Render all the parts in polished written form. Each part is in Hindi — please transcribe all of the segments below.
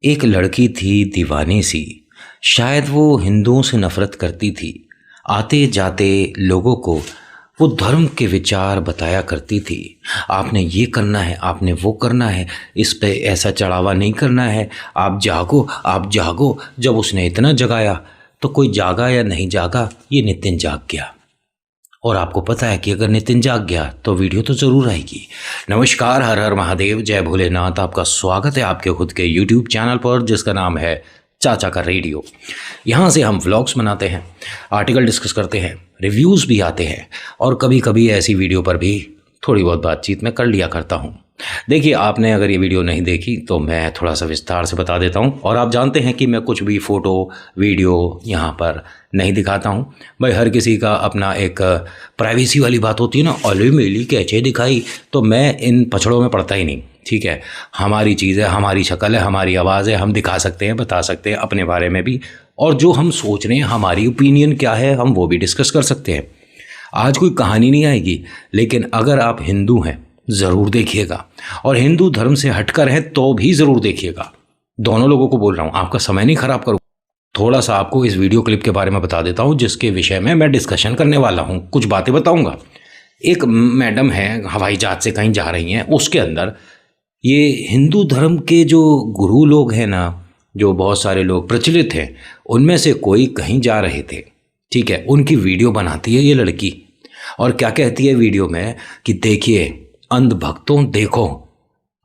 एक लड़की थी दीवानी सी। शायद वो हिंदुओं से नफरत करती थी। आते जाते लोगों को वो धर्म के विचार बताया करती थी। आपने ये करना है, आपने वो करना है, इस पे ऐसा चढ़ावा नहीं करना है, आप जागो आप जागो। जब उसने इतना जगाया तो कोई जागा या नहीं जागा, ये नितिन जाग गया। और आपको पता है कि अगर नितिन जाग गया तो वीडियो तो ज़रूर आएगी। नमस्कार, हर हर महादेव, जय भोलेनाथ। आपका स्वागत है आपके खुद के यूट्यूब चैनल पर जिसका नाम है चाचा का रेडियो। यहाँ से हम व्लॉग्स बनाते हैं, आर्टिकल डिस्कस करते हैं, रिव्यूज़ भी आते हैं और कभी कभी ऐसी वीडियो पर भी थोड़ी बहुत बातचीत मैं कर लिया करता हूँ। देखिए, आपने अगर ये वीडियो नहीं देखी तो मैं थोड़ा सा विस्तार से बता देता हूँ। और आप जानते हैं कि मैं कुछ भी फ़ोटो वीडियो यहाँ पर नहीं दिखाता हूँ। भाई, हर किसी का अपना एक प्राइवेसी वाली बात होती है ना, अरे मेरी कैसे दिखाई, तो मैं इन पछड़ों में पड़ता ही नहीं। ठीक है, हमारी चीज़ है, हमारी शक्ल है, हमारी आवाज़ है, हम दिखा सकते हैं, बता सकते हैं अपने बारे में भी, और जो हम सोच रहे हैं, हमारी ओपिनियन क्या है, हम वो भी डिस्कस कर सकते हैं। आज कोई कहानी नहीं आएगी, लेकिन अगर आप हिंदू हैं ज़रूर देखिएगा, और हिंदू धर्म से हटकर हैं तो भी ज़रूर देखिएगा। दोनों लोगों को बोल रहा हूँ, आपका समय नहीं खराब करूँ। थोड़ा सा आपको इस वीडियो क्लिप के बारे में बता देता हूँ जिसके विषय में मैं डिस्कशन करने वाला हूँ, कुछ बातें बताऊँगा। एक मैडम है, हवाई जहाज से कहीं जा रही हैं, उसके अंदर ये हिंदू धर्म के जो गुरु लोग हैं ना, जो बहुत सारे लोग प्रचलित हैं, उनमें से कोई कहीं जा रहे थे। ठीक है, उनकी वीडियो बनाती है ये लड़की, और क्या कहती है वीडियो में कि देखिए अंधभक्तों, देखो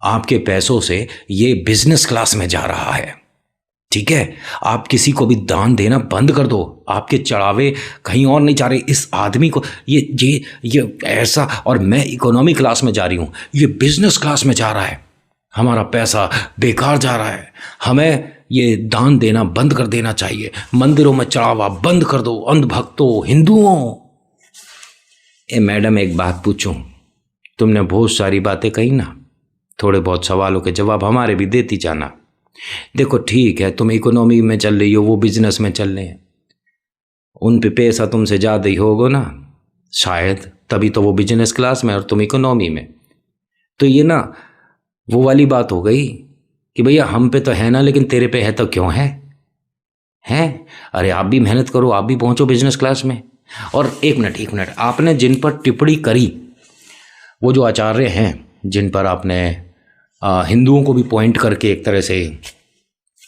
आपके पैसों से ये बिजनेस क्लास में जा रहा है। ठीक है, आप किसी को भी दान देना बंद कर दो, आपके चढ़ावे कहीं और नहीं जा रहे। इस आदमी को ये ऐसा, और मैं इकोनॉमी क्लास में जा रही हूँ, ये बिजनेस क्लास में जा रहा है, हमारा पैसा बेकार जा रहा है, हमें ये दान देना बंद कर देना चाहिए, मंदिरों में चढ़ावा बंद कर दो, अंधभक्तों, हिंदुओं। ए मैडम, एक बात पूछूं, तुमने बहुत सारी बातें कही ना, थोड़े बहुत सवालों के जवाब हमारे भी देती जाना। देखो ठीक है, तुम इकोनॉमी में चल रही हो, वो बिजनेस में चल रहे हैं, उन पे पैसा तुमसे ज़्यादा ही होगा ना शायद, तभी तो वो बिजनेस क्लास में और तुम इकोनॉमी में। तो ये ना वो वाली बात हो गई कि भैया हम पे तो है ना, लेकिन तेरे पे है तो क्यों है? अरे आप भी मेहनत करो, आप भी पहुंचो बिजनेस क्लास में। और एक मिनट, आपने जिन पर टिप्पणी करी, वो जो आचार्य हैं जिन पर आपने हिंदुओं को भी पॉइंट करके एक तरह से,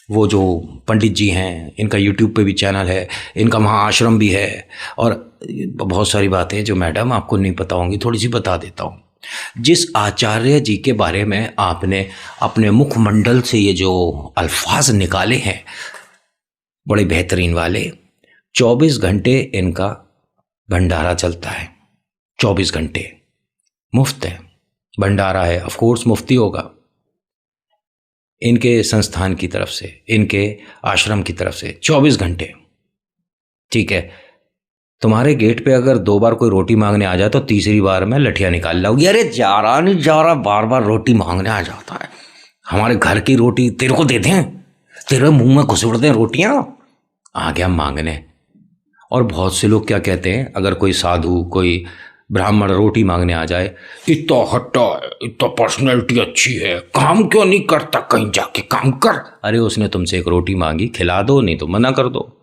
वो जो पंडित जी हैं, इनका यूट्यूब पे भी चैनल है, इनका वहाँ आश्रम भी है, और बहुत सारी बातें जो मैडम आपको नहीं पता होंगी, थोड़ी सी बता देता हूँ। जिस आचार्य जी के बारे में आपने अपने मुखमंडल से ये जो अल्फाज निकाले हैं, बड़े बेहतरीन वाले, 24 घंटे इनका भंडारा चलता है, 24 घंटे मुफ्त है, भंडारा है, ऑफ कोर्स मुफ्ती होगा, इनके संस्थान की तरफ से, इनके आश्रम की तरफ से 24 घंटे। ठीक है, तुम्हारे गेट पे अगर 2 बार कोई रोटी मांगने आ जाए तो तीसरी बार मैं लठिया निकाल लाऊंगी, अरे जा रहा नहीं जा रहा, बार बार रोटी मांगने आ जाता है, हमारे घर की रोटी तेरे को दे दें, तेरे मुंह में घुस उड़ते हैं रोटियां, आ गया मांगने। और बहुत से लोग क्या कहते हैं, अगर कोई साधु, कोई ब्राह्मण रोटी मांगने आ जाए, इतना हट्टा, इतना पर्सनैलिटी अच्छी है, काम क्यों नहीं करता, कहीं जाके काम कर। अरे उसने तुमसे एक रोटी मांगी, खिला दो, नहीं तो मना कर दो।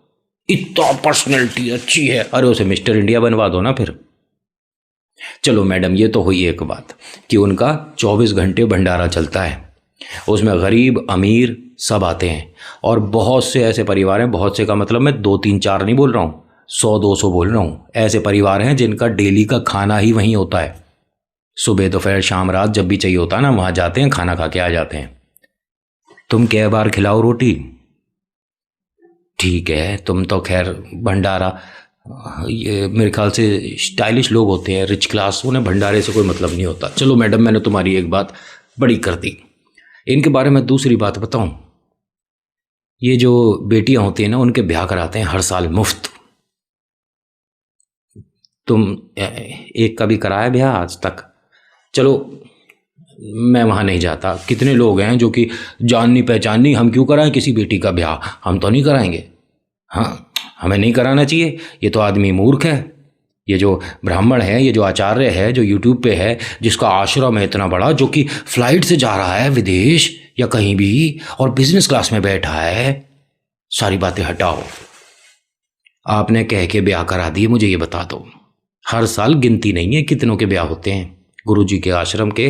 इतना पर्सनैलिटी अच्छी है, अरे उसे मिस्टर इंडिया बनवा दो ना फिर। चलो मैडम, ये तो हुई एक बात कि उनका 24 घंटे भंडारा चलता है, उसमें गरीब अमीर सब आते हैं, और बहुत से ऐसे परिवार हैं, बहुत से का मतलब मैं 2 3 4 नहीं बोल रहा हूँ, 100 200 बोल रहा हूँ, ऐसे परिवार हैं जिनका डेली का खाना ही वहीं होता है। सुबह दोपहर शाम रात जब भी चाहिए होता है ना, वहाँ जाते हैं, खाना खा के आ जाते हैं। तुम कै बार खिलाओ रोटी, ठीक है, तुम तो खैर भंडारा, ये मेरे ख्याल से स्टाइलिश लोग होते हैं, रिच क्लास, उन्हें भंडारे से कोई मतलब नहीं होता। चलो मैडम, मैंने तुम्हारी एक बात बड़ी कर दी। इनके बारे में दूसरी बात बताऊं, ये जो बेटियां होती हैं ना, उनके ब्याह कराते हैं हर साल मुफ्त। तुम एक का भी कराया ब्याह आज तक? चलो मैं वहाँ नहीं जाता, कितने लोग हैं जो कि जाननी पहचाननी, हम क्यों कराएं किसी बेटी का ब्याह, हम तो नहीं कराएंगे। हाँ, हमें नहीं कराना चाहिए, ये तो आदमी मूर्ख है। ये जो ब्राह्मण है, ये जो आचार्य है, जो यूट्यूब पे है, जिसका आश्रम है इतना बड़ा, जो कि फ्लाइट से जा रहा है विदेश, या कहीं भी और बिजनेस क्लास में बैठा है। सारी बातें हटाओ, आपने कह के ब्याह करा दिए, मुझे ये बता दो। हर साल गिनती नहीं है कितनों के ब्याह होते हैं, गुरुजी के आश्रम के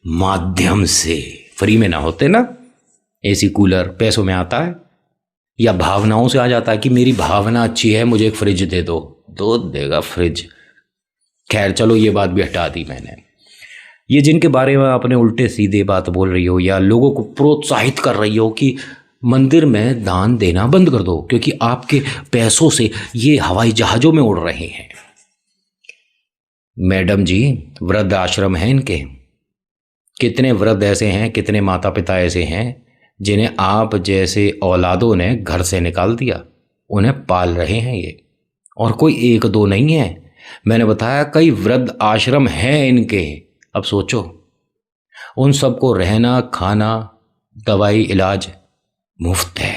माध्यम से, फ्री में ना होते ना। एसी कूलर पैसों में आता है या भावनाओं से आ जाता है कि मेरी भावना अच्छी है, मुझे एक फ्रिज दे दो, देगा फ्रिज। खैर चलो, ये बात भी हटा दी मैंने। ये जिनके बारे में आपने उल्टे सीधे बात बोल रही हो या लोगों को प्रोत्साहित कर रही हो कि मंदिर में दान देना बंद कर दो, क्योंकि आपके पैसों से ये हवाई जहाज़ों में उड़ रहे हैं। मैडम जी, वृद्ध आश्रम है इनके। कितने वृद्ध ऐसे हैं, कितने माता पिता ऐसे हैं जिन्हें आप जैसे औलादों ने घर से निकाल दिया, उन्हें पाल रहे हैं ये। और कोई एक दो नहीं है, मैंने बताया कई वृद्ध आश्रम हैं इनके। अब सोचो, उन सबको रहना, खाना, दवाई, इलाज मुफ्त है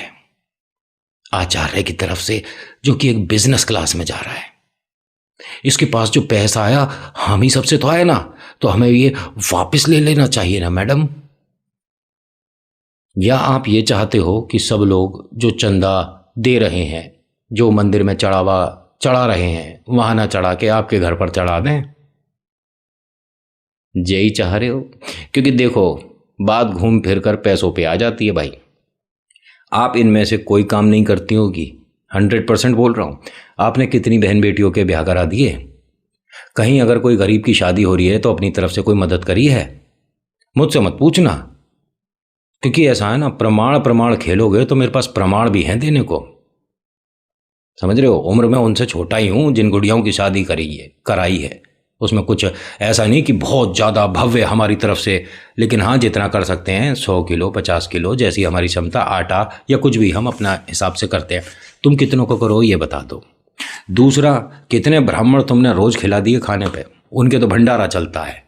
आचार्य की तरफ से, जो कि एक बिजनेस क्लास में जा रहा है। इसके पास जो पैसा आया, हम ही सबसे तो आया ना, तो हमें ये वापस ले लेना चाहिए ना मैडम। या आप ये चाहते हो कि सब लोग जो चंदा दे रहे हैं, जो मंदिर में चढ़ावा चढ़ा रहे हैं, वहां ना चढ़ा के आपके घर पर चढ़ा दें? यही चाह रहे हो? क्योंकि देखो, बात घूम फिर कर पैसों पे आ जाती है भाई। आप इनमें से कोई काम नहीं करती होगी, 100% बोल रहा हूँ। आपने कितनी बहन बेटियों के ब्याह करा दिए? कहीं अगर कोई गरीब की शादी हो रही है तो अपनी तरफ से कोई मदद करी है? मुझसे मत पूछना, क्योंकि ऐसा है ना, प्रमाण खेलोगे तो मेरे पास प्रमाण भी हैं देने को। समझ रहे हो? उम्र में उनसे छोटा ही हूँ जिन गुड़ियाओं की शादी कराई है। उसमें कुछ ऐसा नहीं कि बहुत ज़्यादा भव्य हमारी तरफ से, लेकिन हाँ, जितना कर सकते हैं, 100 किलो 50 किलो जैसी हमारी क्षमता, आटा या कुछ भी हम अपना हिसाब से करते हैं। तुम कितनों को करो ये बता दो। दूसरा, कितने ब्राह्मण तुमने रोज़ खिला दिए खाने पे? उनके तो भंडारा चलता है।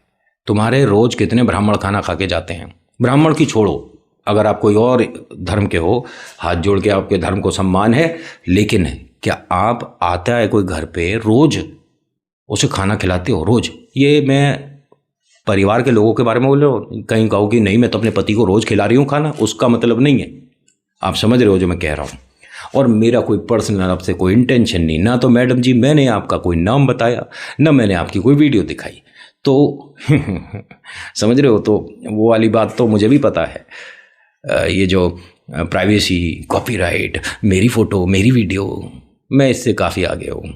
तुम्हारे रोज़ कितने ब्राह्मण खाना खा के जाते हैं? ब्राह्मण की छोड़ो, अगर आप कोई और धर्म के हो, हाथ जोड़ के आपके धर्म को सम्मान है, लेकिन क्या आप आता है कोई घर पे रोज़ उसे खाना खिलाते हो रोज़? ये मैं परिवार के लोगों के बारे में बोल रहा हूँ। कहीं कहो कि नहीं मैं तो अपने पति को रोज़ खिला रही हूँ खाना, उसका मतलब नहीं है। आप समझ रहे हो जो मैं कह रहा हूँ। और मेरा कोई पर्सनल आपसे कोई इंटेंशन नहीं, ना तो मैडम जी मैंने आपका कोई नाम बताया, ना मैंने आपकी कोई वीडियो दिखाई, तो समझ रहे हो? तो वो वाली बात तो मुझे भी पता है। ये जो प्राइवेसी, कॉपीराइट, मेरी फ़ोटो मेरी वीडियो, मैं इससे काफ़ी आगे हूँ।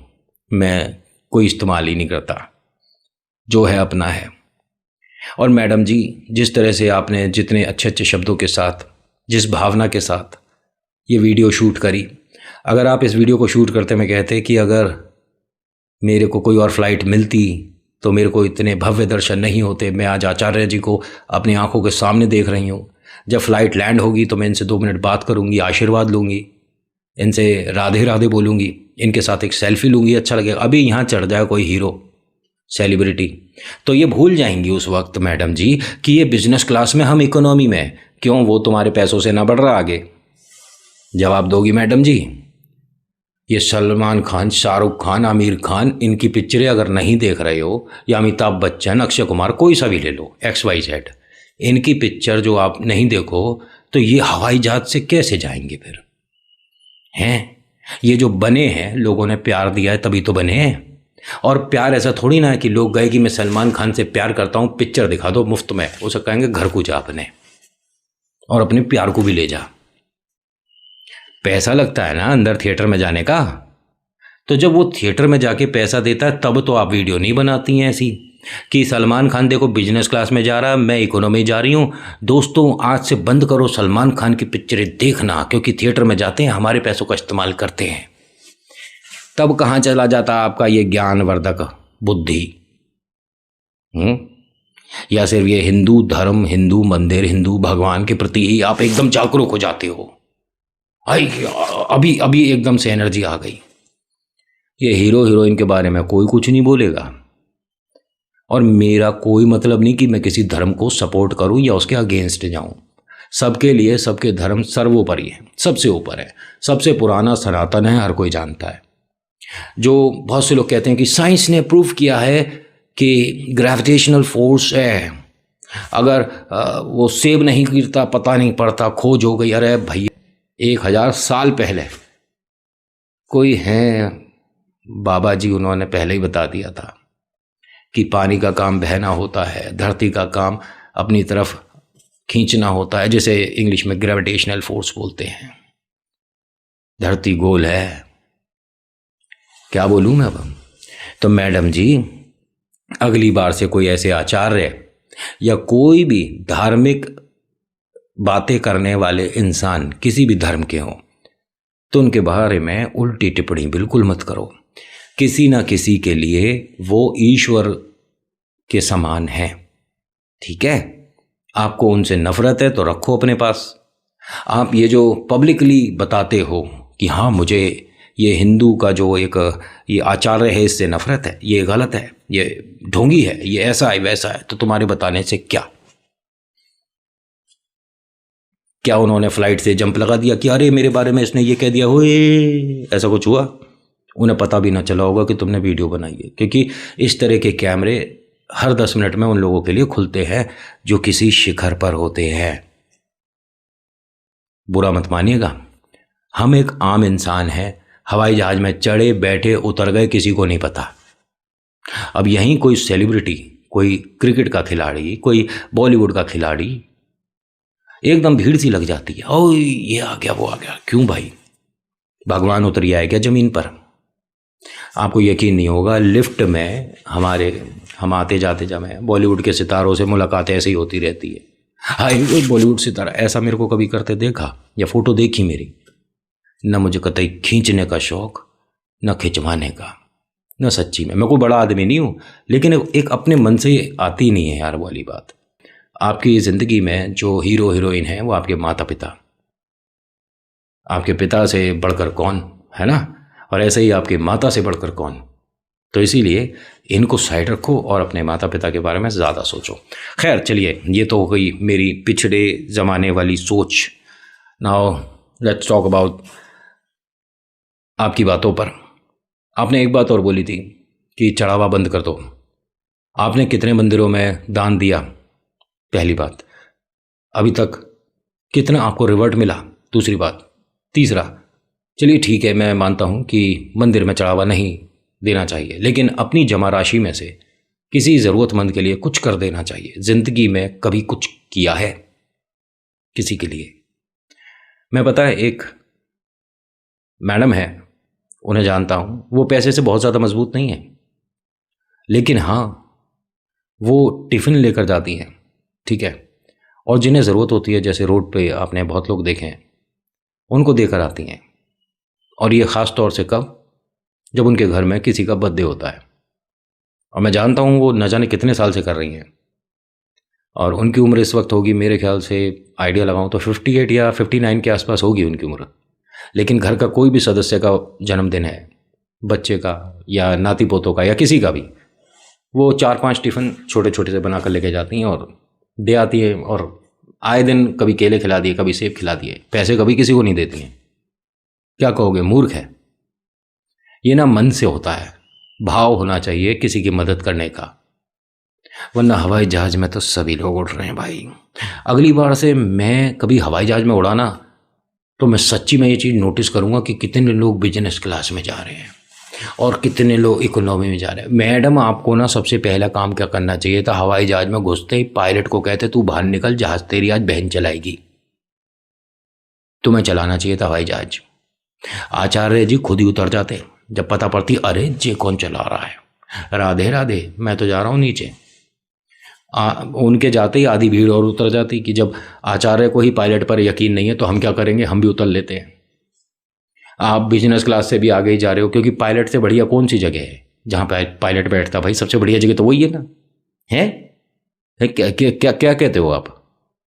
मैं कोई इस्तेमाल ही नहीं करता, जो है अपना है। और मैडम जी, जिस तरह से आपने जितने अच्छे अच्छे शब्दों के साथ, जिस भावना के साथ ये वीडियो शूट करी, अगर आप इस वीडियो को शूट करते में कहते कि अगर मेरे को कोई और फ्लाइट मिलती तो मेरे को इतने भव्य दर्शन नहीं होते। मैं आज आचार्य जी को अपनी आंखों के सामने देख रही हूँ। जब फ्लाइट लैंड होगी तो मैं इनसे 2 मिनट बात करूँगी, आशीर्वाद लूँगी, इनसे राधे राधे बोलूँगी, इनके साथ एक सेल्फी लूँगी, अच्छा लगेगा। अभी यहाँ चढ़ जाए कोई हीरो, सेलिब्रिटी, तो ये भूल जाएंगी उस वक्त मैडम जी कि ये बिजनेस क्लास में, हम इकोनॉमी में। क्यों? वो तुम्हारे पैसों से ना बढ़ रहा आगे? जवाब दोगी मैडम जी? ये सलमान खान, शाहरुख खान, आमिर खान, इनकी पिक्चरें अगर नहीं देख रहे हो, या अमिताभ बच्चन, अक्षय कुमार, कोई सा भी ले लो, XYZ, इनकी पिक्चर जो आप नहीं देखो तो ये हवाई जहाज से कैसे जाएंगे फिर? हैं ये जो बने हैं, लोगों ने प्यार दिया है तभी तो बने हैं। और प्यार ऐसा थोड़ी ना है कि लोग गए कि मैं सलमान खान से प्यार करता हूँ, पिक्चर दिखा दो मुफ्त में, उसे कहेंगे घर को जा अपने, और अपने प्यार को भी ले जा। पैसा लगता है ना अंदर थिएटर में जाने का, तो जब वो थिएटर में जाके पैसा देता है तब तो आप वीडियो नहीं बनाती हैं ऐसी कि सलमान खान देखो बिजनेस क्लास में जा रहा है, मैं इकोनॉमी जा रही हूँ। दोस्तों, आज से बंद करो सलमान खान की पिक्चरें देखना, क्योंकि थिएटर में जाते हैं, हमारे पैसों का इस्तेमाल करते हैं। तब कहाँ चला जाता आपका ये ज्ञानवर्धक बुद्धि? या सिर्फ ये हिंदू धर्म, हिंदू मंदिर, हिंदू भगवान के प्रति ही आप एकदम जागरूक हो जाते हो? अभी अभी एकदम से एनर्जी आ गई। ये हीरो हीरोइन के बारे में कोई कुछ नहीं बोलेगा, और मेरा कोई मतलब नहीं कि मैं किसी धर्म को सपोर्ट करूं या उसके अगेंस्ट जाऊं। सबके लिए सबके धर्म सर्वोपरि है, सबसे ऊपर है, सबसे पुराना सनातन है, हर कोई जानता है। जो बहुत से लोग कहते हैं कि साइंस ने प्रूव किया है कि ग्रेविटेशनल फोर्स है, अगर वो सेब नहीं गिरता, पता नहीं पड़ता, खोज हो गई, अरे भैया 1000 साल पहले कोई है बाबा जी, उन्होंने पहले ही बता दिया था कि पानी का काम बहना होता है, धरती का काम अपनी तरफ खींचना होता है, जैसे इंग्लिश में ग्रेविटेशनल फोर्स बोलते हैं। धरती गोल है, क्या बोलूँ मैं अब। तो मैडम जी, अगली बार से कोई ऐसे आचार्य या कोई भी धार्मिक बातें करने वाले इंसान किसी भी धर्म के हों तो उनके बारे में उल्टी टिप्पणी बिल्कुल मत करो। किसी ना किसी के लिए वो ईश्वर के समान है, ठीक है। आपको उनसे नफरत है तो रखो अपने पास। आप ये जो पब्लिकली बताते हो कि हाँ मुझे ये हिंदू का जो एक ये आचार्य है इससे नफरत है, ये गलत है, ये ढोंगी है, ये ऐसा है वैसा है, तो तुम्हारे बताने से क्या उन्होंने फ्लाइट से जंप लगा दिया कि अरे मेरे बारे में इसने ये कह दिया, होए ऐसा कुछ हुआ? उन्हें पता भी ना चला होगा कि तुमने वीडियो बनाई है, क्योंकि इस तरह के कैमरे हर 10 मिनट में उन लोगों के लिए खुलते हैं जो किसी शिखर पर होते हैं। बुरा मत मानिएगा, हम एक आम इंसान हैं, हवाई जहाज में चढ़े बैठे उतर गए, किसी को नहीं पता। अब यहीं कोई सेलिब्रिटी, कोई क्रिकेट का खिलाड़ी, कोई बॉलीवुड का खिलाड़ी, एकदम भीड़ सी लग जाती है, ओ ये आ गया वो आ गया। क्यों भाई, भगवान उतर आया क्या जमीन पर? आपको यकीन नहीं होगा, लिफ्ट में हम आते जाते जब हैं, बॉलीवुड के सितारों से मुलाकातें ऐसे ही होती रहती है। हाय बॉलीवुड सितारा, ऐसा मेरे को कभी करते देखा या फोटो देखी मेरी? न मुझे कतई खींचने का शौक, न खिंचवाने का, न सच्ची में। मैं कोई बड़ा आदमी नहीं हूँ, लेकिन एक अपने मन से आती नहीं है यार वाली बात। आपकी ज़िंदगी में जो हीरो हीरोइन है वो आपके माता पिता, आपके पिता से बढ़कर कौन है ना, और ऐसे ही आपकी माता से बढ़कर कौन। तो इसीलिए इनको साइड रखो और अपने माता पिता के बारे में ज़्यादा सोचो। खैर चलिए, ये तो हो गई मेरी पिछड़े ज़माने वाली सोच। नाउ लेट्स टॉक अबाउट आपकी बातों पर। आपने एक बात और बोली थी कि चढ़ावा बंद कर दो। आपने कितने मंदिरों में दान दिया? पहली बात, अभी तक कितना आपको रिवर्ट मिला? दूसरी बात। तीसरा, चलिए ठीक है, मैं मानता हूँ कि मंदिर में चढ़ावा नहीं देना चाहिए, लेकिन अपनी जमा राशि में से किसी ज़रूरतमंद के लिए कुछ कर देना चाहिए। ज़िंदगी में कभी कुछ किया है किसी के लिए? मैं पता है एक मैडम है, उन्हें जानता हूँ, वो पैसे से बहुत ज़्यादा मजबूत नहीं है, लेकिन हाँ वो टिफ़िन लेकर जाती हैं, ठीक है, और जिन्हें ज़रूरत होती है, जैसे रोड पे आपने बहुत लोग देखे हैं, उनको देकर आती हैं। और ये ख़ास तौर से कब? जब उनके घर में किसी का बर्थडे होता है। और मैं जानता हूँ वो न जाने कितने साल से कर रही हैं, और उनकी उम्र इस वक्त होगी मेरे ख्याल से, आइडिया लगाऊँ तो 58 या 59 के आसपास होगी उनकी उम्र। लेकिन घर का कोई भी सदस्य का जन्मदिन है, बच्चे का या नाती पोतों का या किसी का भी, वो 4-5 टिफ़िन छोटे छोटे से बना कर लेके जाती हैं और दे आती है। और आए दिन कभी केले खिला दिए, कभी सेब खिला दिए, पैसे कभी किसी को नहीं देती हैं। क्या कहोगे, मूर्ख है? ये ना मन से होता है, भाव होना चाहिए किसी की मदद करने का, वरना हवाई जहाज़ में तो सभी लोग उड़ रहे हैं भाई। अगली बार से मैं कभी हवाई जहाज़ में उड़ा ना, तो मैं सच्ची में ये चीज़ नोटिस करूँगा कि कितने लोग बिजनेस क्लास में जा रहे हैं और कितने लोग इकोनॉमी में जा रहे हैं। मैडम, आपको ना सबसे पहला काम क्या करना चाहिए था? हवाई जहाज में घुसते ही पायलट को कहते तू बाहर निकल, जहाज तेरी आज बहन चलाएगी। तुम्हें चलाना चाहिए था हवाई जहाज। आचार्य जी खुद ही उतर जाते जब पता पड़ती, अरे ये कौन चला रहा है, राधे राधे, मैं तो जा रहा हूँ नीचे। उनके जाते ही आधी भीड़ और उतर जाती कि जब आचार्य को ही पायलट पर यकीन नहीं है तो हम क्या करेंगे, हम भी उतर लेते हैं। आप बिजनेस क्लास से भी आगे ही जा रहे हो, क्योंकि पायलट से बढ़िया कौन सी जगह है जहाँ पायलट बैठता? भाई सबसे बढ़िया जगह तो वही है ना, है? क्या क्या क्या क्या कहते हो आप?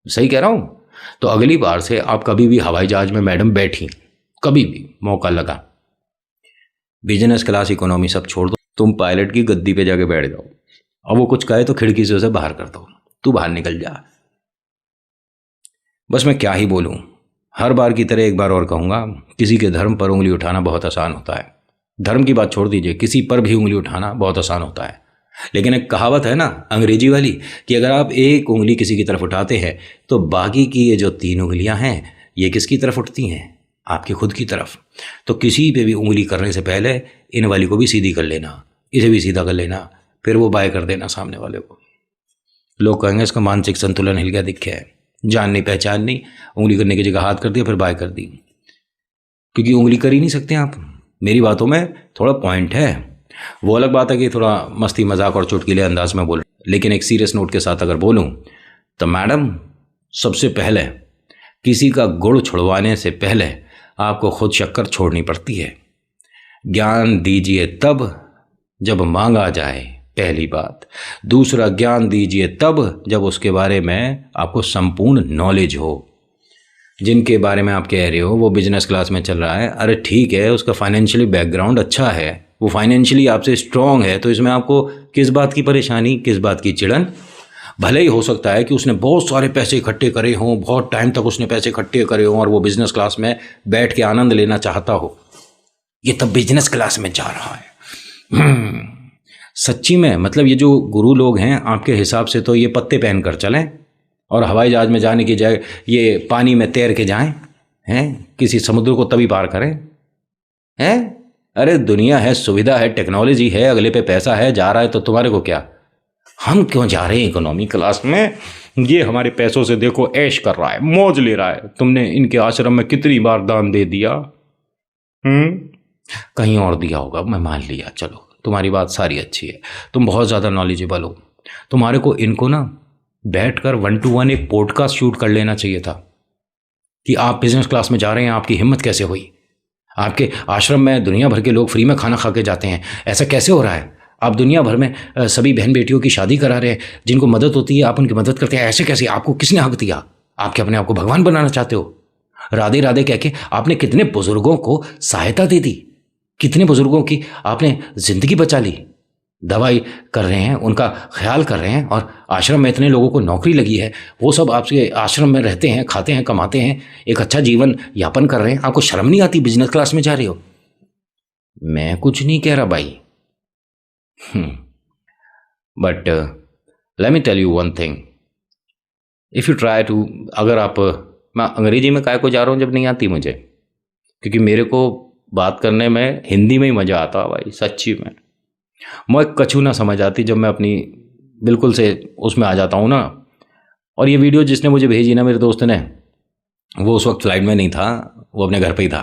सही कह रहा हूँ? तो अगली बार से आप कभी भी हवाई जहाज में मैडम बैठी, कभी भी मौका लगा, बिजनेस क्लास इकोनॉमी सब छोड़ दो, तुम पायलट की गद्दी पे जाके बैठ जाओ, और वो कुछ कहे तो खिड़की से उसे बाहर कर दो, तू बाहर निकल जा। बस मैं क्या ही बोलूँ, हर बार की तरह एक बार और कहूँगा, किसी के धर्म पर उंगली उठाना बहुत आसान होता है। धर्म की बात छोड़ दीजिए, किसी पर भी उंगली उठाना बहुत आसान होता है, लेकिन एक कहावत है ना अंग्रेजी वाली कि अगर आप एक उंगली किसी की तरफ उठाते हैं तो बाकी की ये जो 3 उंगलियां हैं ये किसकी तरफ उठती हैं? आपकी खुद की तरफ। तो किसी पे भी उंगली करने से पहले इन वाली को भी सीधी कर लेना, इसे भी सीधा कर लेना, फिर वो बाय कर देना सामने वाले को। लोग कहेंगे इसका मानसिक संतुलन हिल गया, दिख है, जान नहीं पहचान नहीं, उंगली करने की जगह हाथ कर दिया फिर बाय कर दी। क्योंकि उंगली कर ही नहीं सकते आप। मेरी बातों में थोड़ा पॉइंट है। वो अलग बात है कि थोड़ा मस्ती मजाक और चुटकीले अंदाज में बोल, लेकिन एक सीरियस नोट के साथ अगर बोलूं तो मैडम, सबसे पहले किसी का गुड़ छुड़वाने से पहले आपको खुद शक्कर छोड़नी पड़ती है। ज्ञान दीजिए तब जब मांगा जाए, पहली बात। दूसरा, ज्ञान दीजिए तब जब उसके बारे में आपको संपूर्ण नॉलेज हो। जिनके बारे में आप कह रहे हो वो बिजनेस क्लास में चल रहा है, अरे ठीक है, उसका फाइनेंशियली बैकग्राउंड अच्छा है, वो फाइनेंशियली आपसे स्ट्रांग है, तो इसमें आपको किस बात की परेशानी, किस बात की चिड़न? भले ही हो सकता है कि उसने बहुत सारे पैसे इकट्ठे करे हों, बहुत टाइम तक उसने पैसे इकट्ठे करे हों और वो बिजनेस क्लास में बैठ के आनंद लेना चाहता हो, ये तब बिजनेस क्लास में जा रहा है। सच्ची में मतलब ये जो गुरु लोग हैं आपके हिसाब से तो ये पत्ते पहन कर चलें और हवाई जहाज में जाने की जगह ये पानी में तैर के जाएं, हैं, किसी समुद्र को तभी पार करें, हैं? अरे दुनिया है, सुविधा है, टेक्नोलॉजी है, अगले पे पैसा है, जा रहा है तो तुम्हारे को क्या? हम क्यों जा रहे हैं इकोनॉमी क्लास में? ये हमारे पैसों से देखो ऐश कर रहा है, मौज ले रहा है। तुमने इनके आश्रम में कितनी बार दान दे दिया? कहीं और दिया होगा, मैं मान लिया, चलो तुम्हारी बात सारी अच्छी है, तुम बहुत ज़्यादा नॉलेजेबल हो। तुम्हारे को इनको ना बैठकर 1 to 1 एक पॉडकास्ट शूट कर लेना चाहिए था कि आप बिजनेस क्लास में जा रहे हैं, आपकी हिम्मत कैसे हुई? आपके आश्रम में दुनिया भर के लोग फ्री में खाना खा के जाते हैं, ऐसा कैसे हो रहा है? आप दुनिया भर में सभी बहन बेटियों की शादी करा रहे हैं, जिनको मदद होती है आप उनकी मदद करते हैं, ऐसे कैसे? आपको किसने हक दिया? आपके अपने आप को भगवान बनाना चाहते हो? राधे राधे कह के आपने कितने बुजुर्गों को सहायता दे दी, कितने बुजुर्गों की आपने जिंदगी बचा ली। दवाई कर रहे हैं, उनका ख्याल कर रहे हैं, और आश्रम में इतने लोगों को नौकरी लगी है, वो सब आपके आश्रम में रहते हैं, खाते हैं, कमाते हैं, एक अच्छा जीवन यापन कर रहे हैं। आपको शर्म नहीं आती? बिजनेस क्लास में जा रहे हो। मैं कुछ नहीं कह रहा भाई, but let me tell you one thing, if you try to, अगर आप, मैं अंग्रेजी में काय को जा रहा हूँ जब नहीं आती मुझे, क्योंकि मेरे को बात करने में हिंदी में ही मज़ा आता भाई, सच्ची में। मैं कछु ना समझ आती जब मैं अपनी बिल्कुल से उसमें आ जाता हूँ ना। और ये वीडियो जिसने मुझे भेजी ना, मेरे दोस्त ने, वो उस वक्त फ्लाइट में नहीं था, वो अपने घर पे ही था।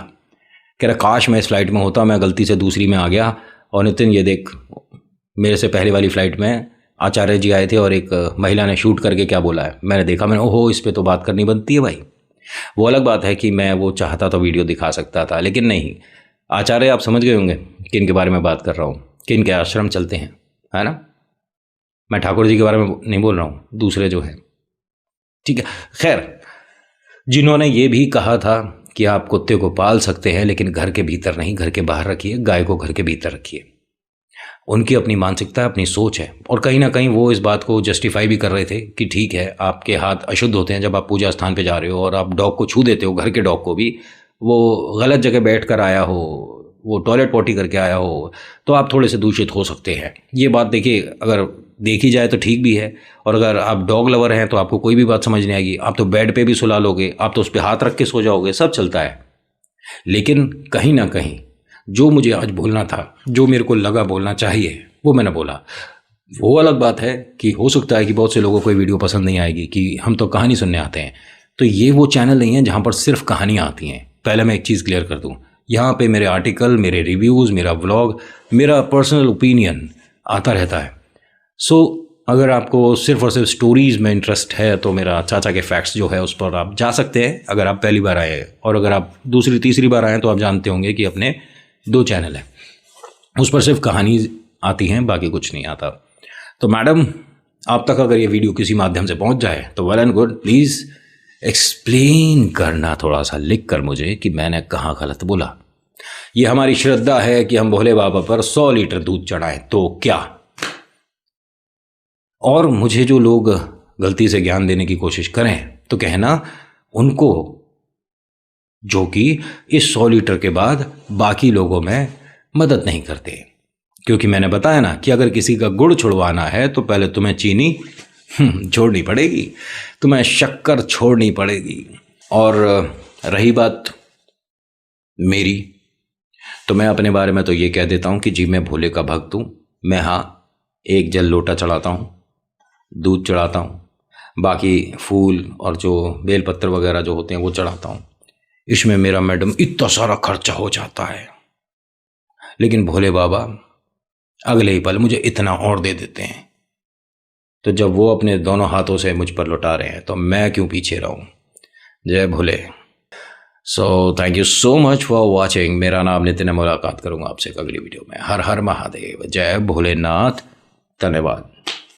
कह रहा काश मैं इस फ्लाइट में होता, मैं गलती से दूसरी में आ गया। और नितिन ये देख, मेरे से पहले वाली फ़्लाइट में आचार्य जी आए थे और एक महिला ने शूट करके क्या बोला है मैंने देखा, मैंने ओहो इस पर तो बात करनी बनती है भाई। वो अलग बात है कि मैं वो चाहता तो वीडियो दिखा सकता था, लेकिन नहीं। आचार्य आप समझ गए होंगे किन के बारे में बात कर रहा हूँ, किन के आश्रम चलते हैं, है ना? मैं ठाकुर जी के बारे में नहीं बोल रहा हूँ, दूसरे जो हैं, ठीक है। खैर, जिन्होंने ये भी कहा था कि आप कुत्ते को पाल सकते हैं लेकिन घर के भीतर नहीं, घर के बाहर रखिए, गाय को घर के भीतर रखिए। उनकी अपनी मानसिकता, अपनी सोच है। और कहीं ना कहीं वो इस बात को जस्टिफाई भी कर रहे थे कि ठीक है, आपके हाथ अशुद्ध होते हैं जब आप पूजा स्थान पे जा रहे हो और आप डॉग को छू देते हो, घर के डॉग को भी, वो गलत जगह बैठ कर आया हो, वो टॉयलेट पॉटी करके आया हो, तो आप थोड़े से दूषित हो सकते हैं। ये बात देखिए, अगर देखी जाए तो ठीक भी है। और अगर आप डॉग लवर हैं तो आपको कोई भी बात समझ नहीं आएगी, आप तो बेड पे भी सुला लोगे, आप तो उस पर हाथ रख के सो जाओगे, सब चलता है। लेकिन कहीं ना कहीं जो मुझे आज बोलना था, जो मेरे को लगा बोलना चाहिए, वो मैंने बोला। वो अलग बात है कि हो सकता है कि बहुत से लोगों को ये वीडियो पसंद नहीं आएगी कि हम तो कहानी सुनने आते हैं। तो ये वो चैनल नहीं है जहाँ पर सिर्फ कहानियाँ आती हैं। पहले मैं एक चीज़ क्लियर कर दूँ, यहाँ पे मेरे आर्टिकल, मेरे रिव्यूज़, मेरा व्लॉग, मेरा पर्सनल ओपिनियन आता रहता है। सो अगर आपको सिर्फ और सिर्फ स्टोरीज़ में इंटरेस्ट है तो मेरा चाचा के फैक्ट्स जो है उस पर आप जा सकते हैं, अगर आप पहली बार आए हैं। और अगर आप दूसरी तीसरी बार आए हैं तो आप जानते होंगे कि अपने 2 चैनल हैं, उस पर सिर्फ कहानी आती हैं, बाकी कुछ नहीं आता। तो मैडम, आप तक अगर ये वीडियो किसी माध्यम से पहुंच जाए तो well and good, please explain करना थोड़ा सा लिख कर मुझे कि मैंने कहाँ गलत बोला। ये हमारी श्रद्धा है कि हम भोले बाबा पर 100 लीटर दूध चढ़ाएं, तो क्या। और मुझे जो लोग गलती से ज्ञान देने की कोशिश करें तो कहना उनको, जो कि इस 100 लीटर के बाद बाकी लोगों में मदद नहीं करते। क्योंकि मैंने बताया ना कि अगर किसी का गुड़ छुड़वाना है तो पहले तुम्हें चीनी छोड़नी पड़ेगी, तुम्हें शक्कर छोड़नी पड़ेगी। और रही बात मेरी, तो मैं अपने बारे में तो ये कह देता हूँ कि जी मैं भोले का भक्त हूँ। मैं हाँ, एक जल लोटा चढ़ाता हूँ, दूध चढ़ाता हूँ, बाकी फूल और जो बेलपत्र वगैरह जो होते हैं वो चढ़ाता हूँ। इसमें मेरा मैडम इतना सारा खर्चा हो जाता है, लेकिन भोले बाबा अगले ही पल मुझे इतना और दे देते हैं। तो जब वो अपने दोनों हाथों से मुझ पर लौटा रहे हैं तो मैं क्यों पीछे रहूं। जय Bhole. So thank you so much for watching. मेरा नाम नितिन है, मुलाकात करूंगा आपसे अगली वीडियो में। हर हर महादेव, जय भोलेनाथ, धन्यवाद।